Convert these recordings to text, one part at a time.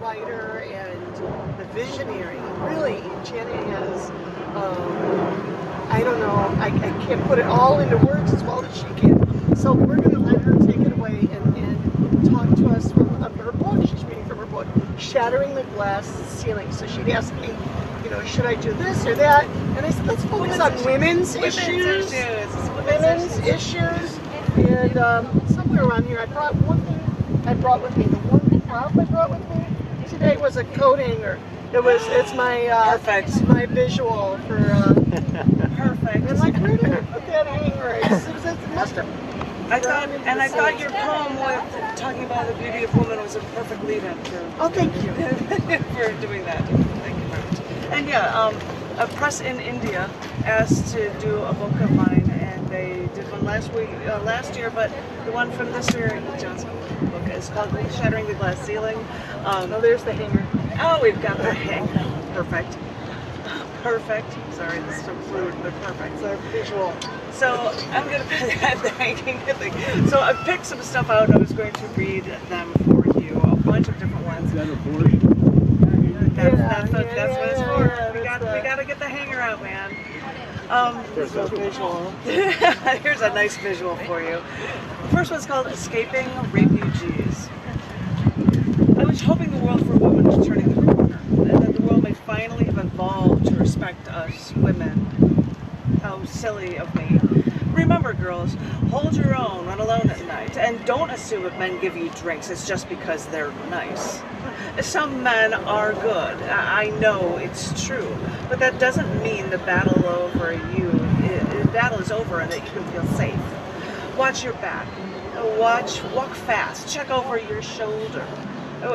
writer and the visionary. Really, Janet has, I don't know, I can't put it all into words as well as she can. So we're going to let her take it away and talk to us from her book. She's reading from her book, Shattering the Glass Ceiling. So she'd ask me, you know, should I do this or that? And I said, let's focus on women's issues. Women's issues. And somewhere around here, I brought one thing I brought with me. The one prop I brought with me today was a coating, or it's my perfect. My visual for perfect. And like, where did I put that hanger? It must have. I thought your poem with talking about the beauty of woman was a perfect lead-in to. Oh, thank you for doing that. Thank you very much. And yeah, a press in India asked to do a book of mine, and they did one last year, but the one from this year, John's book, is called Shattering the Glass Ceiling. Oh, there's the hanger. Oh, we've got the hanger. Perfect. Perfect. Sorry, this is so fluid, but perfect. It's a visual. So I'm going to put the hanging thing. So I picked some stuff out. I was going to read them for you, a bunch of different ones. Is that a Porsche? That's what it's for. We got to get the hanger out, man. Here's a visual. Here's a nice visual for you. The first one's called Escaping Rapeugees. I was hoping the world for women was turning the corner, and that the world may finally have evolved to respect us women. How silly of me. Remember, girls, hold your own when alone at night, and don't assume if men give you drinks it's just because they're nice. Some men are good. I know it's true, but that doesn't mean the battle is over and that you can feel safe. Watch your back. Walk fast. Check over your shoulder.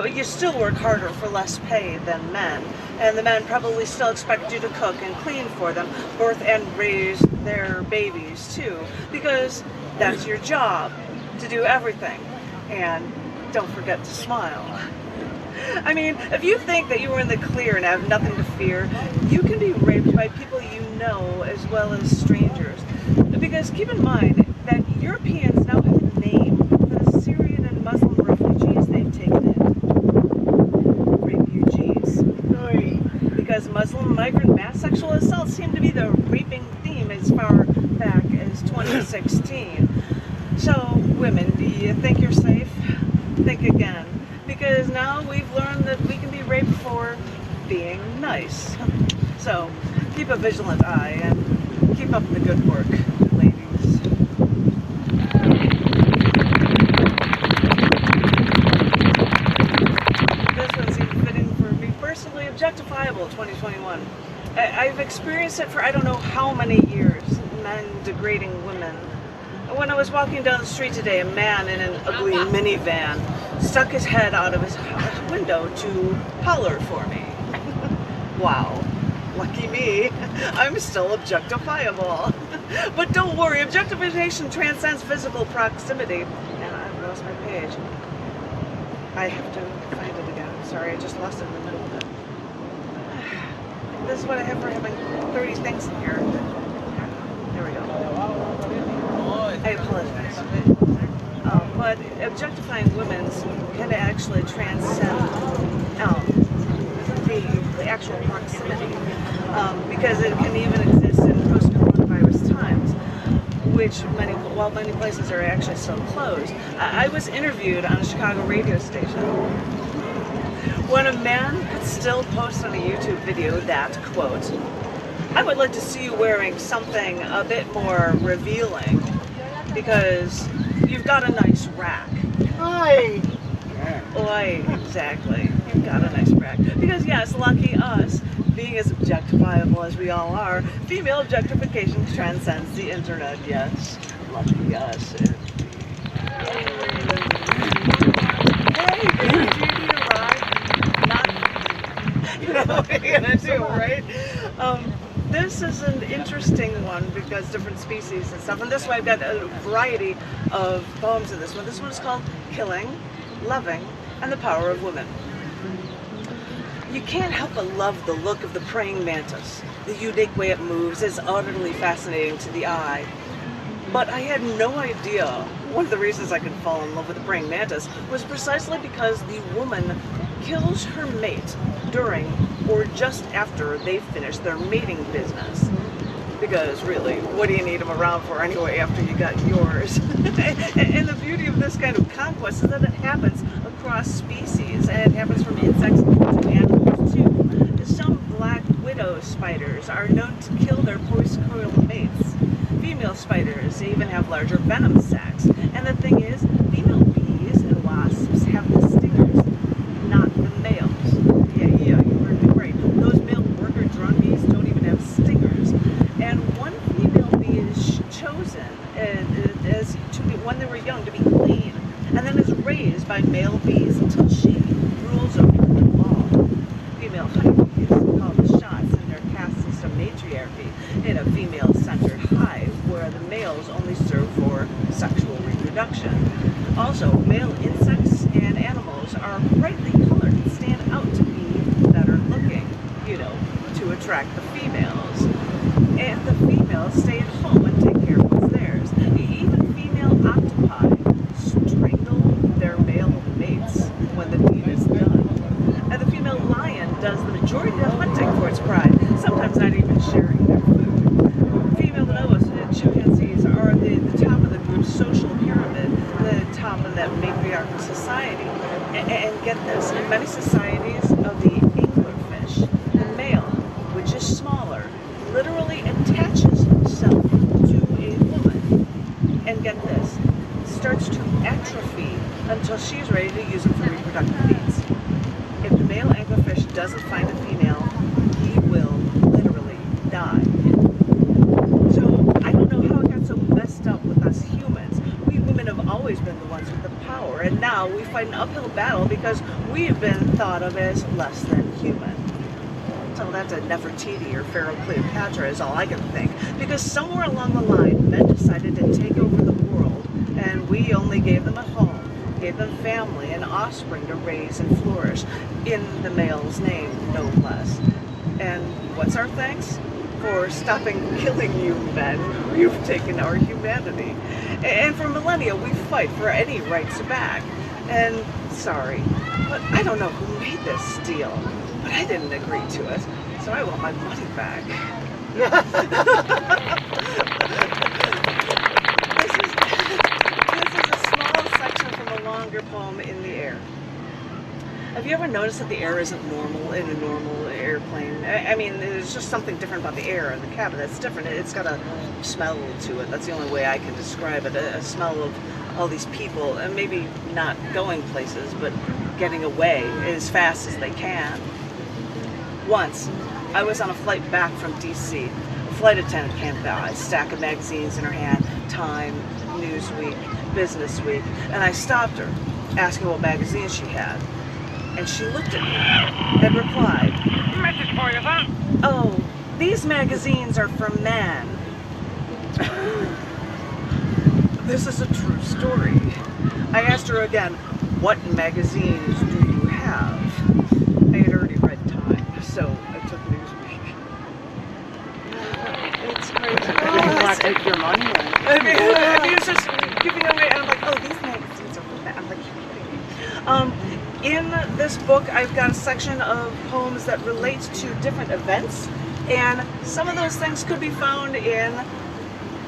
You still work harder for less pay than men, and the men probably still expect you to cook and clean for them, birth and raise their babies too, because that's your job, to do everything. And don't forget to smile. I mean, if you think that you are in the clear and have nothing to fear, you can be raped by people you know as well as strangers. Because keep in mind that Europeans now have a name for the Syrian and Muslim refugees they've taken in. Rapeugees. Because Muslim migrant mass sexual assaults seem to be the raping theme as far back as 2016. So, women, do you think you're safe? Think again. Because now we've learned that we can be raped for being nice. So, keep a vigilant eye and keep up the good work, ladies. This one's even fitting for me personally. Objectifiable 2021. I've experienced it for I don't know how many years, men degrading women. When I was walking down the street today, a man in an ugly minivan stuck his head out of his window to holler for me. Wow, lucky me, I'm still objectifiable. But don't worry, objectification transcends physical proximity. And I've lost my page. I have to find it again. I'm sorry, I just lost it in the middle of it. This is what I have for having 30 things in here. There we go. I apologize. But objectifying women can actually transcend the actual proximity, because it can even exist in post-coronavirus times, while many places are actually still closed. I was interviewed on a Chicago radio station when a man could still post on a YouTube video that, quote, "I would like to see you wearing something a bit more revealing, because you've got a nice rack." Hi. Oi, exactly. You've got a nice rack. Because yes, lucky us, being as objectifiable as we all are, female objectification transcends the internet, yes. Lucky us. Hey, baby, do you need a ride? Not, you know what you're gonna do, right? This is an interesting one because different species and stuff. And this way I've got a variety of poems in this one. This one is called Killing, Loving, and the Power of Women. You can't help but love the look of the praying mantis. The unique way it moves is utterly fascinating to the eye. But I had no idea one of the reasons I could fall in love with the praying mantis was precisely because the woman kills her mate during or just after they've finished their mating business. Because really, what do you need them around for anyway after you got yours? And the beauty of this kind of conquest is that it happens across species, and it happens from insects to animals too. Some black widow spiders are known to kill their post-coital mates. Female spiders even have larger venom sacs. And the thing is, female bees and wasps have the stingers, not the males. Yeah, you heard me right. Those male worker drone bees don't even have stingers. And one female bee is chosen as to be, when they were young, to be queen, and then is raised by male bees until she rules over them all. Female honeybees call the shots in their caste system matriarchy in a female-centered hive where the males only serve for sexual reproduction. Also, male insects and animals are brightly colored and stand out to be better looking, to attract the females. And the females stay at home and take care of what's theirs. Even female octopi strangle their male mates when the deed is done. And the female lion does the majority of the hunting for its pride, sometimes not even sharing their food. Female bonobos and chimpanzees are the top of the group's social pyramid, the top of that matriarchal society. And get this, in many societies of the anglerfish, the male, which is smaller, literally attaches himself to a woman, and get this, starts to atrophy until she's ready to use him for reproductive needs. If the male anglerfish doesn't find a female, he will literally die. So I don't know how it got so messed up with us humans. We women have always been the ones with the power, and now we fight an uphill battle because we have been thought of as less than human. So that's a Nefertiti or Pharaoh Cleopatra is all I can think. Because somewhere along the line, men decided to take over the world, and we only gave them a home, gave them family and offspring to raise and flourish, in the male's name, no less. And what's our thanks? For stopping killing you men. You've taken our humanity. And for millennia, we fight for any rights back. And sorry, but I don't know who made this deal. But I didn't agree to it, so I want my money back. This is a small section from a longer poem, In the Air. Have you ever noticed that the air isn't normal in a normal airplane? I mean, there's just something different about the air in the cabin that's different. It's got a smell to it. That's the only way I can describe it. A smell of all these people, and maybe not going places, but getting away as fast as they can. Once, I was on a flight back from DC. A flight attendant came by, a stack of magazines in her hand, Time, Newsweek, Business Week, and I stopped her, asking what magazines she had. And she looked at me and replied, "Message for you, huh? Oh, these magazines are for men." This is a true story. I asked her again, "What magazines do you have?" I had already read Time, so I took Newsweek. It's crazy. You want to take your money? I mean, it's just giving away, and I'm like, "Oh, these magazines are for men." I'm like, "You're kidding me." In this book, I've got a section of poems that relate to different events, and some of those things could be found in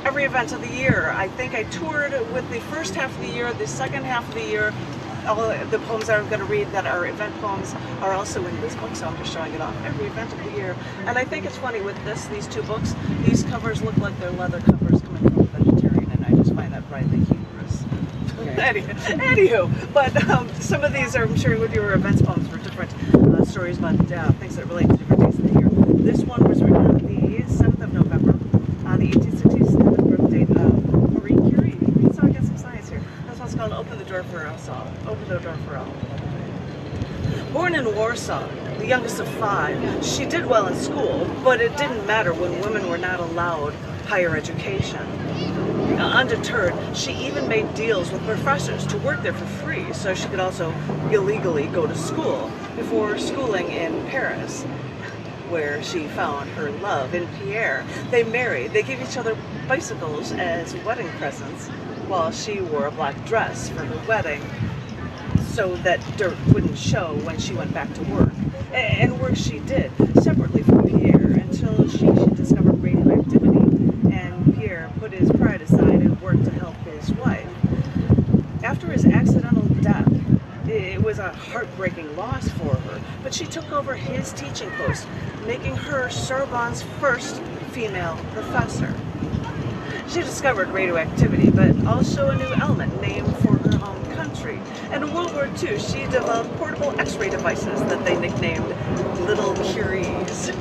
every event of the year. I think I toured with the first half of the year, the second half of the year. All the poems that I'm going to read that are event poems are also in this book, so I'm just showing it off every event of the year. And I think it's funny with these two books, these covers look like they're leather covers coming from a vegetarian, and I just find that brightly humorous. Okay. Anywho, but some of these are, I'm sharing with you, are events poems for different stories about things that relate to different days of the year. This one was written on the 7th of November, on the 1867 birth date of Marie Curie. So I got some science here. This one's called Open the Door for Us All. Open the Door for All. Born in Warsaw, the youngest of 5, she did well in school, but it didn't matter when women were not allowed higher education. Undeterred, she even made deals with professors to work there for free so she could also illegally go to school before schooling in Paris, where she found her love in Pierre. They married. They gave each other bicycles as wedding presents while she wore a black dress for her wedding. so that dirt wouldn't show when she went back to work. And work she did, separately from Pierre, until she discovered radioactivity, and Pierre put his pride aside and worked to help his wife. After his accidental death, it was a heartbreaking loss for her, but she took over his teaching post, making her Sorbonne's first female professor. She discovered radioactivity, but also a new element named for her home country. And in World War II, she developed portable X-ray devices that they nicknamed Little Curies.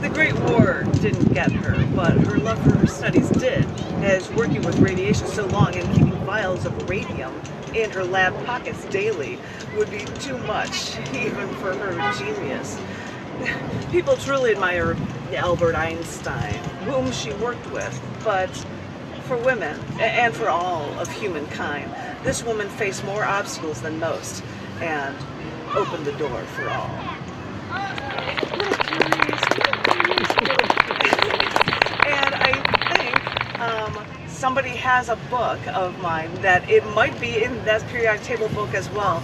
The Great War didn't get her, but her love for her studies did, as working with radiation so long and keeping vials of radium in her lab pockets daily would be too much, even for her genius. People truly admire Albert Einstein, whom she worked with, but for women, and for all of humankind, this woman faced more obstacles than most, and opened the door for all. And I think somebody has a book of mine that it might be in that periodic table book as well.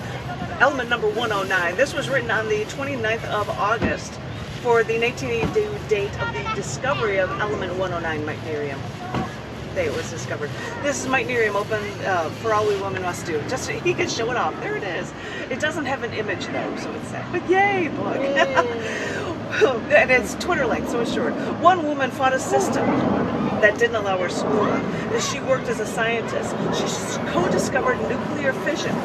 Element number 109. This was written on the 29th of August for the 1982 date of the discovery of element 109 Meitnerium. The day it was discovered. This is Meitnerium open for all we women must do. Just he can show it off. There it is. It doesn't have an image though, so it's sad. But yay, book. And it's Twitter length, so it's short. One woman fought a system that didn't allow her schooling. She worked as a scientist. She co-discovered nuclear fission.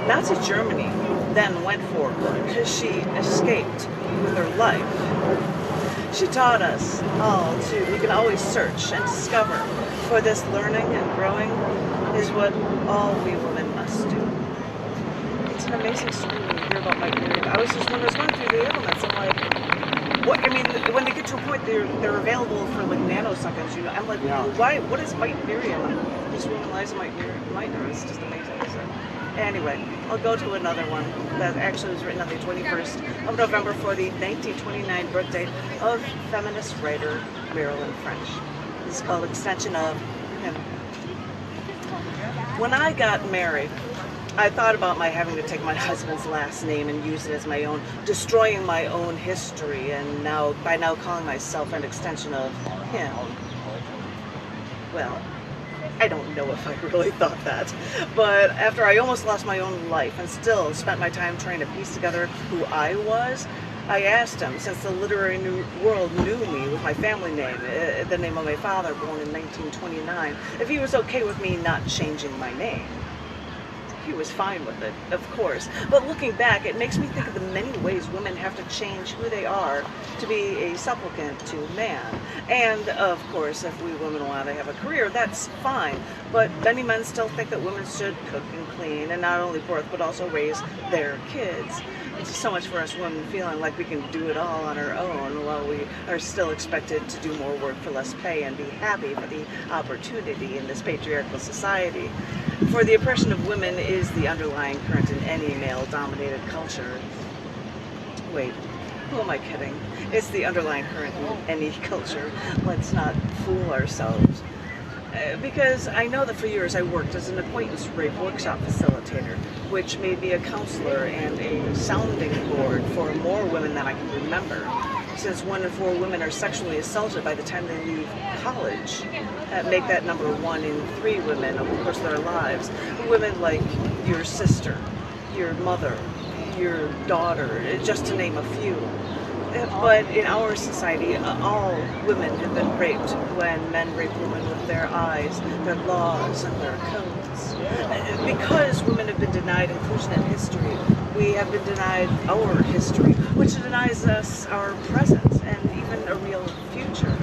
Nazi Germany then went for her because she escaped with her life. She taught us all we can always search and discover, for this learning and growing is what all we women must do. It's an amazing story when you hear about Meitnerium. I was just when I was going through the elements, I'm like, what? I mean, when they get to a point, they're available for like nanoseconds. You know, I'm like, why? What is Meitnerium? This woman lies in Meitnerium. It's just amazing. So, anyway, I'll go to another one that actually was written on the 21st of November for the 1929 birthday of feminist writer Marilyn French. This is called Extension of Him. When I got married, I thought about my having to take my husband's last name and use it as my own, destroying my own history, and by now calling myself an extension of him. Well, I don't know if I really thought that, but after I almost lost my own life and still spent my time trying to piece together who I was, I asked him, since the literary world knew me with my family name, the name of my father, born in 1929, if he was okay with me not changing my name. He was fine with it, of course. But looking back, it makes me think of the many ways women have to change who they are to be a supplicant to man. And, of course, if we women want to have a career, that's fine. But many men still think that women should cook and clean, and not only birth, but also raise their kids. It's so much for us women feeling like we can do it all on our own, while we are still expected to do more work for less pay and be happy for the opportunity in this patriarchal society. For the oppression of women is the underlying current in any male-dominated culture. Wait, who am I kidding? It's the underlying current in any culture. Let's not fool ourselves. Because I know that for years I worked as an acquaintance rape workshop facilitator, which made me a counselor and a sounding board for more women than I can remember. Since 1 in 4 women are sexually assaulted by the time they leave college, make that number 1 in 3 women over the course of their lives. Women like your sister, your mother, your daughter, just to name a few. But in our society, all women have been raped when men rape women with their eyes, their laws, and their codes. Because women have been denied inclusion in history, we have been denied our history, which denies us our present and even a real future.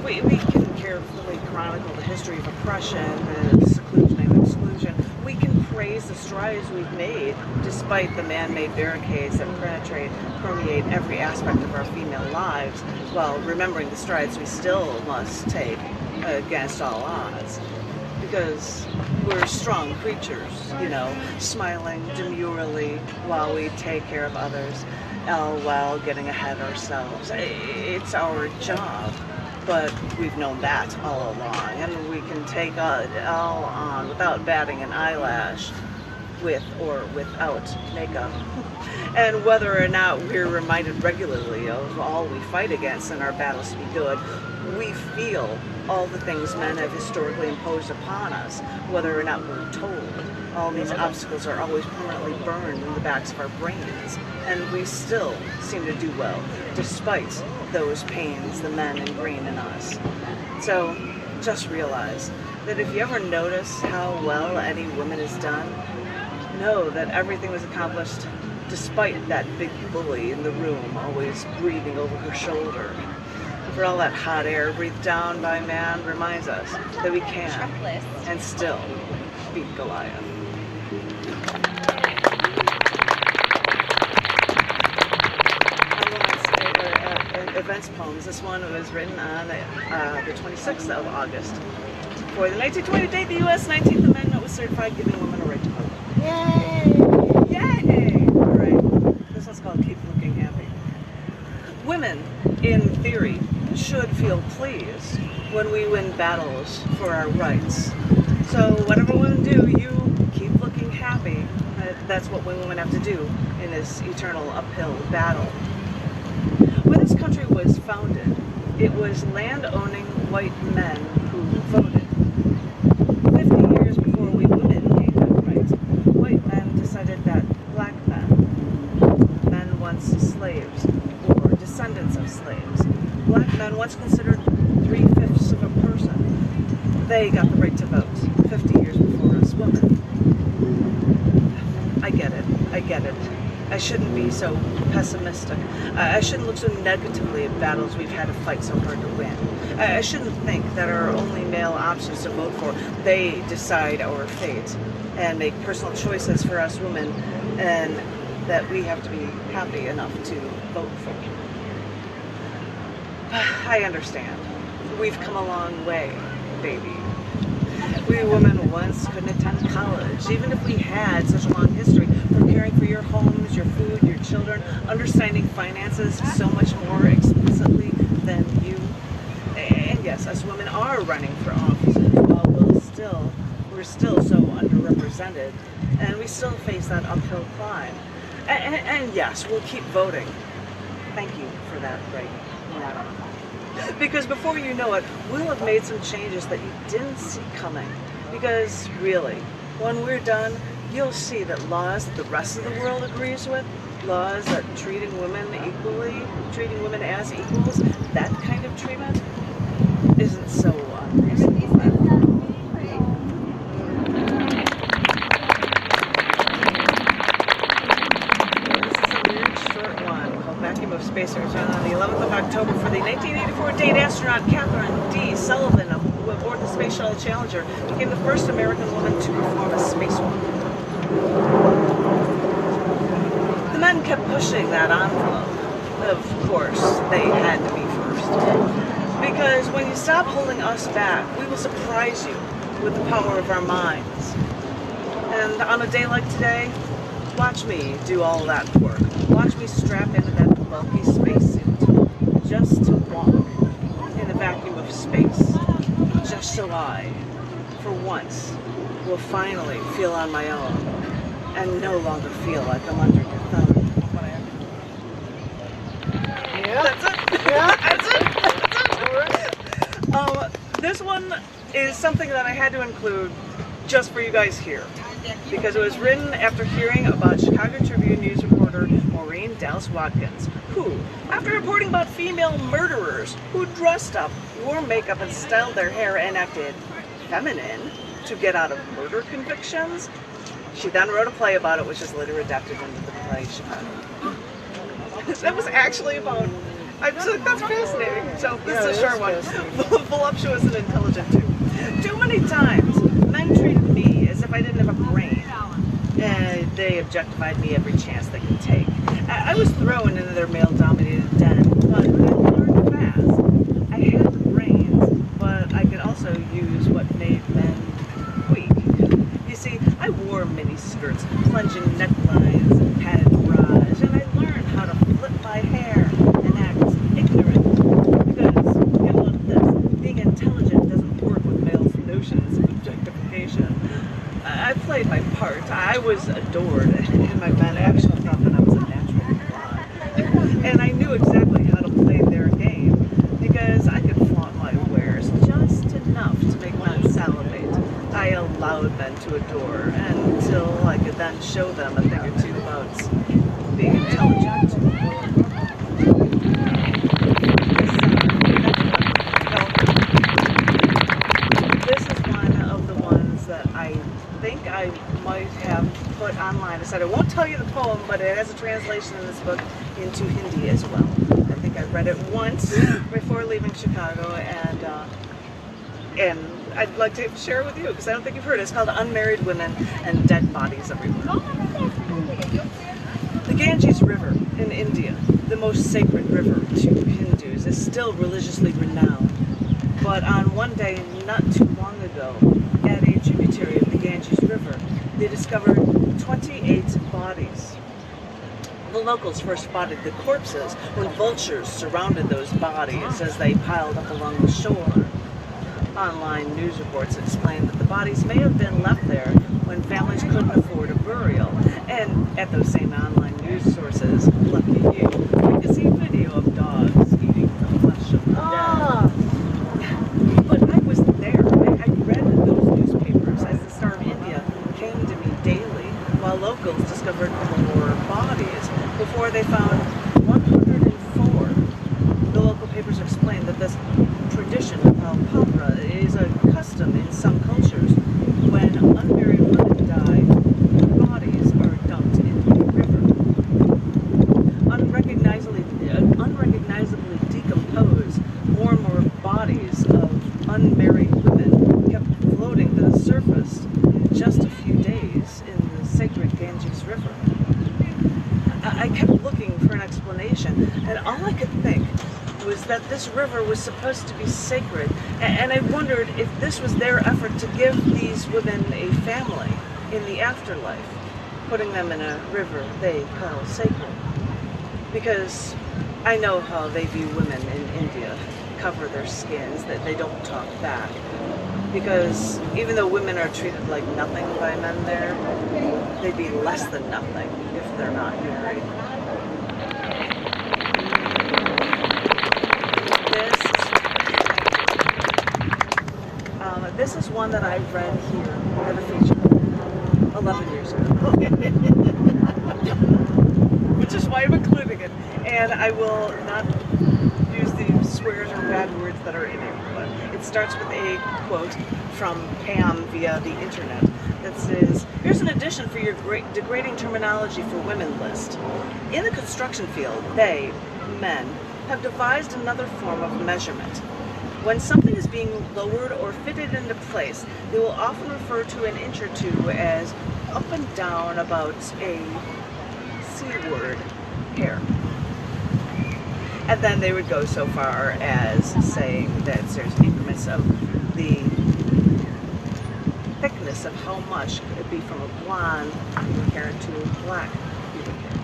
We can carefully chronicle the history of oppression and seclusion and exclusion. We can praise the strides we've made despite the man-made barricades that permeate every aspect of our female lives, while remembering the strides we still must take against all odds. Because we're strong creatures, you know, smiling demurely while we take care of others, all while getting ahead ourselves. It's our job. But we've known that all along, and we can take it all on without batting an eyelash. with or without makeup. And whether or not we're reminded regularly of all we fight against in our battles to be good, we feel all the things men have historically imposed upon us, whether or not we're told. All these obstacles are always permanently burned in the backs of our brains, and we still seem to do well, despite those pains the men ingrain in us. So just realize that if you ever notice how well any woman has done, know that everything was accomplished despite that big bully in the room always breathing over her shoulder. For all that hot air breathed down by man reminds us that we can and still beat Goliath. Events poems. This one was written on the 26th of August. For the 1920 date, the U.S. 19th Amendment was certified, giving women a right to vote. Yay! Yay! All right. This one's called Keep Looking Happy. Women, in theory, should feel pleased when we win battles for our rights. So whatever women do, you keep looking happy. That's what women have to do in this eternal uphill battle. When this country was founded, it was land-owning white men who voted. 50 years before we women gained that right, white men decided that black men once slaves, or descendants of slaves, black men once considered 3/5 of a person, they got the right to vote 50 years before us women. I get it. I shouldn't be so pessimistic. I shouldn't look so negatively at battles we've had to fight so hard to win. I shouldn't think that our only male options to vote for, they decide our fate and make personal choices for us women, and that we have to be happy enough to vote for. I understand. We've come a long way, baby. We women once couldn't attend college, even if we had such a long history from caring for your homes, your food, your children, understanding finances so much more explicitly than you. And yes, us women are running for offices while we're still so underrepresented, and we still face that uphill climb. And yes, we'll keep voting. Thank you for that right now. Because before you know it, we'll have made some changes that you didn't see coming. Because really, when we're done, you'll see that laws that the rest of the world agrees with, laws that treating women as equals, that kind of treatment isn't so unreasonable. Of spacers on the 11th of October for the 1984 date, astronaut Catherine D. Sullivan aboard the Space Shuttle Challenger became the first American woman to perform a spacewalk. The men kept pushing that envelope. Of course, they had to be first. Because when you stop holding us back, we will surprise you with the power of our minds. And on a day like today, watch me do all that work. Watch me strap into that bulky spacesuit just to walk in the vacuum of space, just so I, for once, will finally feel on my own and no longer feel like I'm under your thumb. Yeah. That's it. Yeah. That's it. This one is something that I had to include just for you guys here, because it was written after hearing about Chicago Tribune news reporter Maureen Dallas Watkins, who, after reporting about female murderers who dressed up, wore makeup, and styled their hair and acted feminine to get out of murder convictions, she then wrote a play about it, which is later adapted into the play Chicago. That was actually about. That's fascinating. So this is a short one. Voluptuous and intelligent too. Too many times, men treated me as if I didn't have a brain. And they objectified me every chance they could take. I was thrown into their male-dominated den, but I learned fast. I had the brains, but I could also use what made men weak. You see, I wore mini skirts, plunging necklines, and padded bras, and I learned how to flip my hair and act ignorant. Because, get a look at this, being intelligent doesn't work with males' notions of objectification. I played my part. I was adored, and my men actually thought that I was a natural blonde. And I knew exactly how to play their game because I could flaunt my wares just enough to make men salivate. I allowed men to adore until I could then show them a thing or two about being intelligent. This is one of the ones that I think I might have put online. I said I won't tell you the poem, but it has a translation in this book into Hindi as well. I think I read it once before leaving Chicago, and I'd like to share it with you because I don't think you've heard it. It's called Unmarried Women and Dead Bodies Everywhere. The Ganges River in India, the most sacred river to Hindus, is still religiously renowned. But on one day not too long ago, at a tributary of the Ganges River, they discovered 28 bodies. The locals first spotted the corpses when vultures surrounded those bodies as they piled up along the shore. Online news reports explain that the bodies may have been left there when families couldn't afford a burial. And at those same online news sources, lucky you can see video of dogs eating the flesh of the dead. But I was there. I read those newspapers as the Star of India came to me daily, while locals discovered more bodies before they found 104. The local papers explained that this tradition of Palpabra is a custom in some cultures. When unmarried women die, bodies are dumped into the river. Unrecognizably decomposed, more and more bodies of unmarried women kept floating to the surface in just a few days in the sacred Ganges River. I kept looking for an explanation, and all I could think was that this river was supposed to be sacred, and I wondered if this was their effort to give these women a family in the afterlife, putting them in a river they call sacred. Because I know how they view women in India, cover their skins, that they don't talk back. Because even though women are treated like nothing by men there, they'd be less than nothing if they're not married. This is one that I read here at a feature 11 years ago. Which is why I'm including it. And I will not use the swears or bad words that are in it. But it starts with a quote from Pam via the internet that says, "Here's an addition for your degrading terminology for women list. In the construction field, they, men, have devised another form of measurement. When something is being lowered or fitted into place, they will often refer to an inch or two as up and down about a C word hair." And then they would go so far as saying that there's increments of the thickness of how much could it be from a blonde pubic hair to a black pubic hair.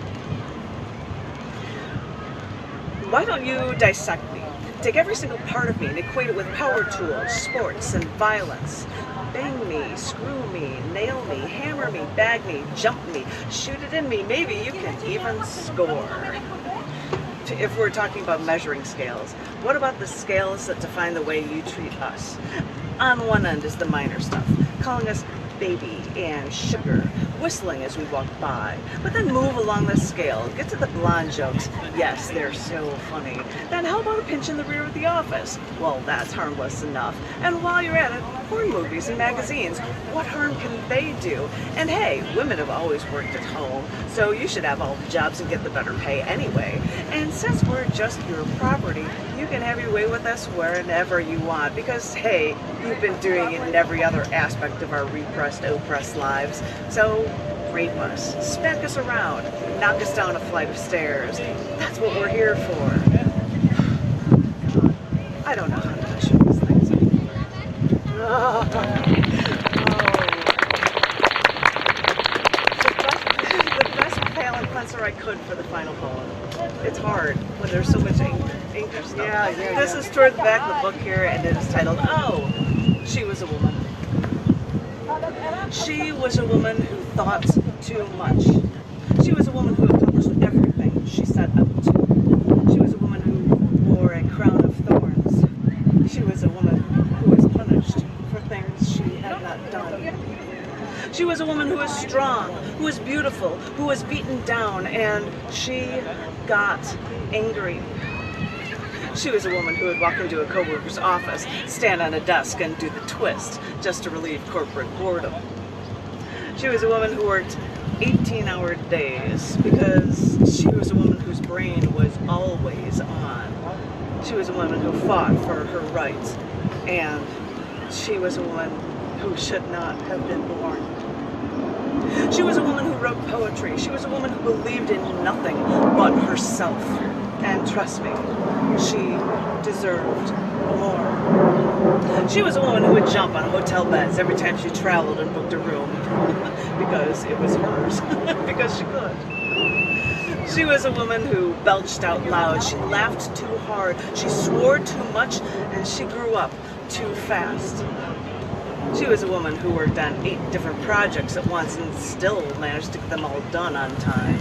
Why don't you dissect me? Take every single part of me and equate it with power tools, sports, and violence. Bang me, screw me, nail me, hammer me, bag me, jump me, shoot it in me. Maybe you can even score. If we're talking about measuring scales, what about the scales that define the way you treat us? On one end is the minor stuff, calling us baby and sugar, whistling as we walk by. But then move along the scale, get to the blonde jokes. Yes, they're so funny. Then how about a pinch in the rear of the office? Well, that's harmless enough. And while you're at it, porn movies and magazines, what harm can they do? And hey, women have always worked at home, so you should have all the jobs and get the better pay anyway. And since we're just your property, you can have your way with us wherever you want, because hey, you've been doing it in every other aspect of our repressed, oppressed lives. So rape us, smack us around, knock us down a flight of stairs. That's what we're here for. God, I don't know how to measure these things anymore. The best palate cleanser I could for the final poem. It's hard when there's so much ink or stuff. Yeah. This is toward the back of the book here, and it is titled, "Oh, She Was a Woman." She was a woman who thought too much. She was a woman who accomplished everything she set out to. She was a woman who wore a crown of thorns. She was a woman who was punished for things she had not done. She was a woman who was strong, who was beautiful, who was beaten down, and she got angry. She was a woman who would walk into a coworker's office, stand on a desk, and do the twist just to relieve corporate boredom. She was a woman who worked 18-hour days because she was a woman whose brain was always on. She was a woman who fought for her rights, and she was a woman who should not have been born. She was a woman who wrote poetry. She was a woman who believed in nothing but herself. And trust me, she deserved more. She was a woman who would jump on hotel beds every time she traveled and booked a room because it was hers, because she could. She was a woman who belched out loud. She laughed too hard. She swore too much, and she grew up too fast. She was a woman who worked on 8 different projects at once and still managed to get them all done on time.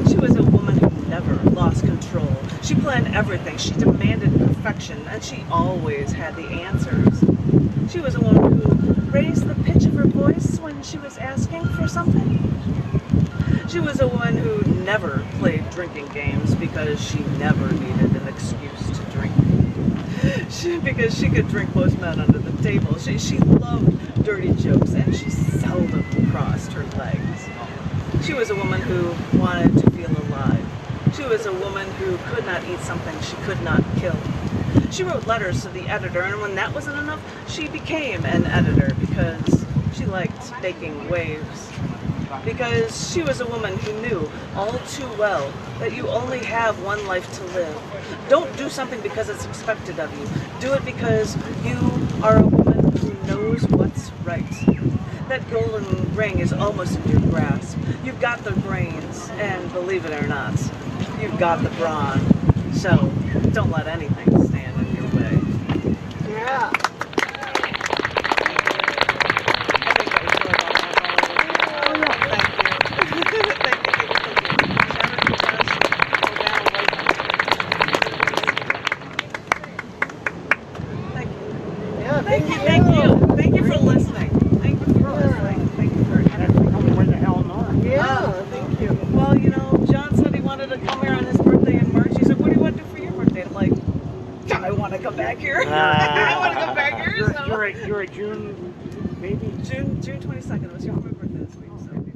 She was a woman who never lost control. She planned everything. She demanded perfection, and she always had the answers. She was a woman who raised the pitch of her voice when she was asking for something. She was a woman who never played drinking games because she never needed an excuse to drink. Because she could drink most men under the table. She loved dirty jokes, and she seldom crossed her legs. She was a woman who wanted to feel alive. She was a woman who could not eat something she could not kill. She wrote letters to the editor, and when that wasn't enough, she became an editor because she liked making waves. Because she was a woman who knew all too well that you only have one life to live. Don't do something because it's expected of you. Do it because you are a woman who knows what's right. That golden ring is almost in your grasp. You've got the brains, and believe it or not, you've got the brawn. So don't let anything stand in your way. Yeah. Thank you for listening. Thank you for listening. Thank you for everything. Where the hell not? Yeah, thank you. Well, you know, John said he wanted to come here on his birthday in March. He said, "What do you want to do for your birthday?" I'm like, I want to come back here. I want to come back here. You're a June, maybe? June 22nd. It was my birthday this week. So.